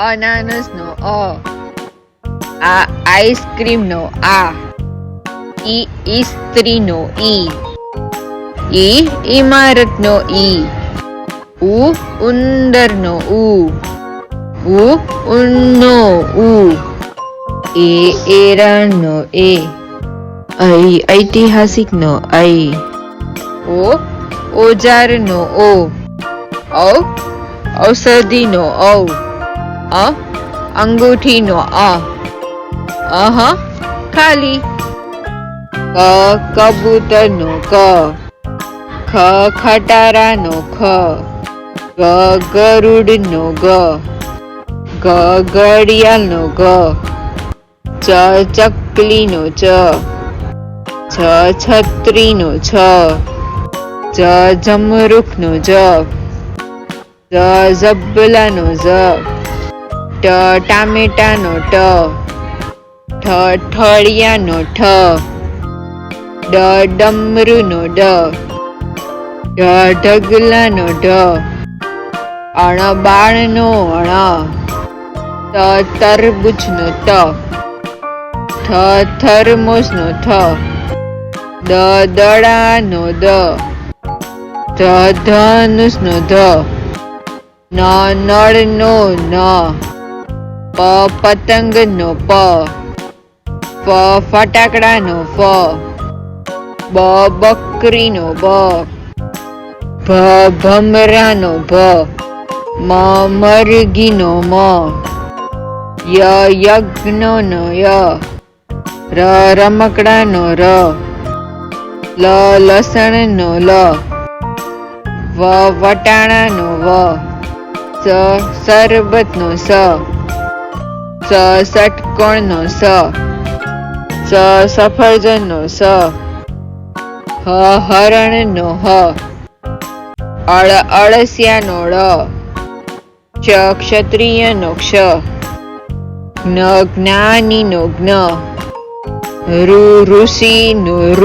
અનાનસનો અ, આ આઈસ્ક્રીમનો આ, ઈ ઇસ્ત્રીનો ઈ ઇમારતનો ઈ, ઉંદરનો ઉ ઉનનો ઉ, એરણનો એ, ઐતિહાસિકનો ઐ, ઓજારનો ઓ, ઔષધિનો ઔ, અંગૂઠીનો ખાલી, કબૂતરનો ક, ખટારાનો ખ, ગરુડનો ગ, ઘડિયાળનો ગ, ચકલીનો ચ, છત્રીનો છ, જમરૂખનો જ, ઝબલાનો ઝ, ટામેટાનો ટ, ઠળિયાનો ઠ, ડમરૂનો ઢગલાનો ઢ, બાળનો ણ, તરબૂચનો ત, થર્મોસનો થ, દડાનો દ, ધનુષનો ધ, નળનો ન, પતંગનો પ, ફટાકડાનો ફ, બકરીનો બ, ભમરાનો ભ, મરઘીનો મ, યજ્ઞનો ય, રમકડાનો ર, લસણનો લ, વટાણાનો વ, શરબતનો સ, ષટકોણનો સ, સફરજનનો સ, હરણનો હ, અળસિયાનો ળ, ક્ષત્રિયનો ક્ષ, જ્ઞાનીનો જ્ઞ, ઋષિનો ઋ,